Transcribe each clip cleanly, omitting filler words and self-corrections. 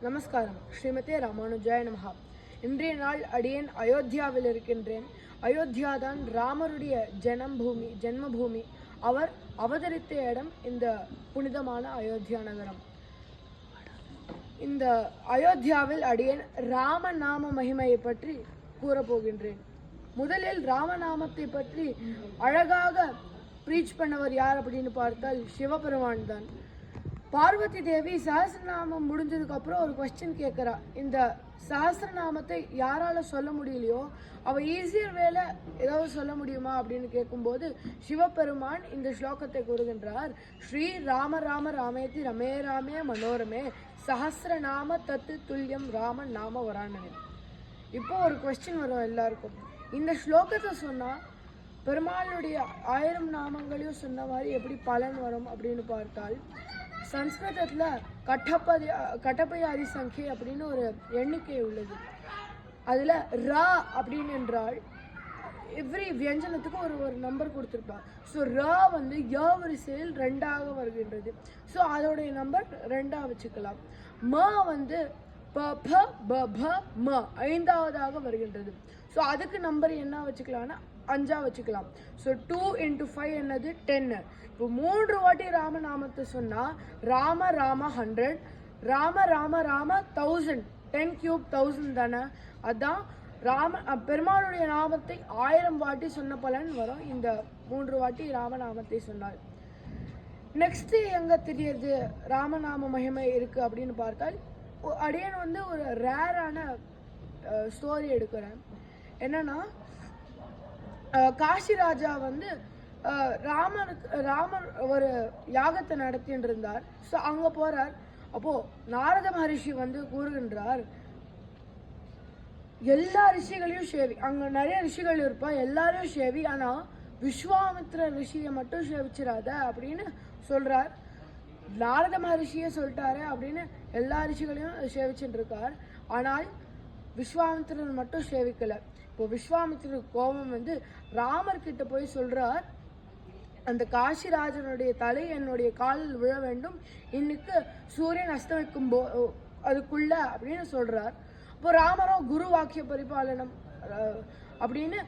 நமஸ்காரம். ஸ்ரீமதே ராமானுஜாய நமஹா. இன்றைய நாள் அடியேன் அயோத்தியாவில் இருக்கின்றேன். அயோத்தியா தான் ராமருடைய ஜென்மபூமி. அவர் அவதரித்த இடம் இந்த புனிதமான அயோத்தியா நகரம். இந்த அயோத்தியாவில் அடியேன் ராமநாம மகிமையை பற்றி கூறப்போகின்றேன். முதலில் ராமநாமத்தை பற்றி அழகாக ப்ரீச் பண்ணவர் யார் அப்படின்னு பார்த்தால் சிவபெருமான் தான். பார்வதி தேவி சஹஸ்ரநாமம் முடிஞ்சதுக்கு அப்புறம் ஒரு கொஸ்டின் கேட்குறா. இந்த சஹஸ்ரநாமத்தை யாரால சொல்ல முடியலையோ அவ ஈஸியர் வேலை ஏதாவது சொல்ல முடியுமா அப்படின்னு கேட்கும்போது சிவபெருமான் இந்த ஸ்லோகத்தை கூறுகின்றார். ஸ்ரீ ராம ராம ராமேதி ரமே ராமே மனோரமே சஹஸ்ரநாம தத்து துல்லியம் ராம நாம வராணனே. இப்போ ஒரு கொஸ்டின் வரும் எல்லாருக்கும். இந்த ஸ்லோகத்தை சொன்னா பெருமாளுடைய 1000 நாமங்களையும் சொன்ன மாதிரி எப்படி பலன் வரும் அப்படின்னு பார்த்தால், சம்ஸ்கிருதத்தில் கட்டப்பயாதி சங்கை அப்படின்னு ஒரு எண்ணிக்கை உள்ளது. அதில் ரா அப்படின்னு என்றால் எவ்ரி வியஞ்சனத்துக்கும் ஒரு நம்பர் கொடுத்துருப்பா. ஸோ ரா வந்து ய வரிசையில் 2ஆக வருகின்றது. ஸோ அதோடைய நம்பர் 2ஆக வச்சுக்கலாம். ம வந்து ப ப ப ப ம 5ஆவதாக வருகின்றது. ஸோ அதுக்கு நம்பர் என்ன வச்சுக்கலாம்னா 5ஆ வச்சுக்கலாம். ஸோ 2 × 5 என்னது 10. இப்போ 3 வாட்டி ராமநாமத்தை சொன்னால் ராம ராம 100, ராம ராம ராம 1000, 10³ 1000 தானே. அதுதான் பெருமாளுடைய நாமத்தை 1000 வாட்டி சொன்ன பலன் வரும் இந்த 3 வாட்டி ராமநாமத்தை சொன்னால். நெக்ஸ்ட் எங்க தெரியுது ராமநாம மகிமை இருக்கு அப்படின்னு பார்த்தால், அடியன் வந்து ஒரு ரேரான ஸ்டோரி எடுக்கிறேன். என்னன்னா, காஷி ராஜா வந்து ராமர் ஒரு யாகத்தை நடத்திட்டு இருந்தார். ஸோ அங்கே போறார். அப்போ நாரத மகரிஷி வந்து கூறுகின்றார், எல்லா ரிஷிகளையும் சேவி, அங்கே நிறைய ரிஷிகள் இருப்பா, எல்லாரையும் சேவி, ஆனால் விஸ்வாமித்ர ரிஷியை மட்டும் சேவிச்சிடாத அப்படின்னு சொல்றார். நாரத மகரிஷியே சொல்லிட்டாரு அப்படின்னு எல்லா ரிஷிகளையும் சேவிச்சுட்டு இருக்கார். ஆனால் விஸ்வாமித்திரன் மட்டும் சேவிக்கல. இப்போ விஸ்வாமித்திரர் கோபம் வந்து ராமர் கிட்ட போய் சொல்றார், அந்த காசிராஜனுடைய தலை என்னுடைய காலில் விழ வேண்டும், இன்னைக்கு சூரியன் அஸ்தமிக்கும் அதுக்குள்ள அப்படின்னு சொல்றார். இப்போ ராமரும் குரு வாக்கிய பரிபாலனம் அப்படின்னு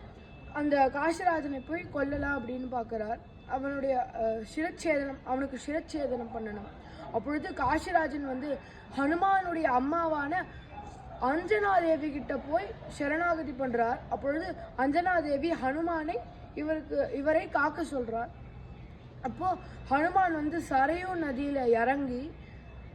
அந்த காசிராஜனை போய் கொல்லலாம் அப்படின்னு பார்க்கிறார். அவனுக்கு சிரச்சேதனம் பண்ணணும். அப்பொழுது காசிராஜன் வந்து ஹனுமானுடைய அம்மாவான அஞ்சனாதேவி கிட்ட போய் சரணாகதி பண்றார். அப்பொழுது அஞ்சனாதேவி ஹனுமானை இவரை காக்க சொல்றார். அப்போ ஹனுமான் வந்து சரையூ நதியில இறங்கி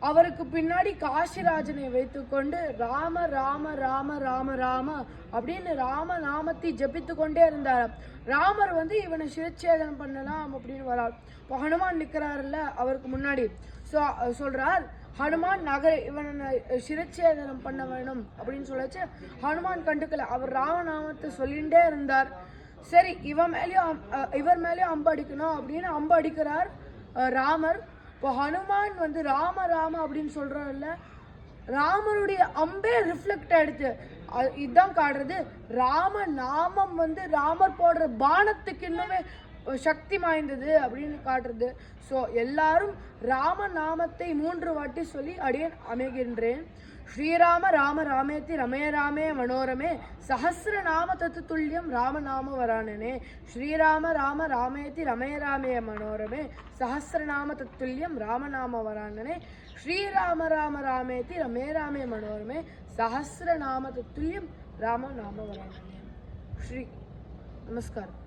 அவருக்கு பின்னாடி காசிராஜனை வைத்துக்கொண்டு ராம ராம ராம ராம ராம அப்படின்னு ராம நாமத்தை ஜபித்து கொண்டே இருந்தார். ராமர் வந்து இவனை சிரச்சேதனம் பண்ணலாம் அப்படின்னு வரார். இப்போ ஹனுமான் நிற்கிறாருல்ல அவருக்கு முன்னாடி. சொல்றார், ஹனுமான் இவனை சிரச்சேதனம் பண்ண வேணும் அப்படின்னு சொல்லிச்சு. ஹனுமான் கண்டுக்கல. அவர் ராமநாமத்தை சொல்லிகிட்டே இருந்தார். சரி, இவர் மேலேயும் அம்பு அடிக்கணும் அப்படின்னு அம்பு அடிக்கிறார் ராமர். இப்போ ஹனுமான் வந்து ராம ராம அப்படின்னு சொல்றாருல்ல, ராமருடைய அம்பே ரிஃப்ளெக்ட் ஆயிடுச்சு. இதுதான் காட்டுறது, ராம நாமம் வந்து ராமர் போடுற பானத்துக்கு இன்னுமே சக்தி வாய்ந்தது அப்படின்னு காட்டுறது. ஸோ எல்லாரும் ராம நாமத்தை 3 வாட்டி சொல்லி அடியேன் அமைகின்றேன். ஸ்ரீராம ராம ராமேதி ரமே ராமே மனோரமே சஹஸ்ரநாம தத்து துல்லியம் ராமநாம வராணனே. ஸ்ரீராம ராம ராமேதி ரமே ராமே மனோரமே சஹஸ்ரநாம தத்துல்யம் ராமநாம வராணனே. ஸ்ரீராம ராம ராமேதி ரமே ராமே மனோரமே சஹஸ்ரநாம தத்துல்யம் ராமநாம வராணனே. ஸ்ரீ நமஸ்காரம்.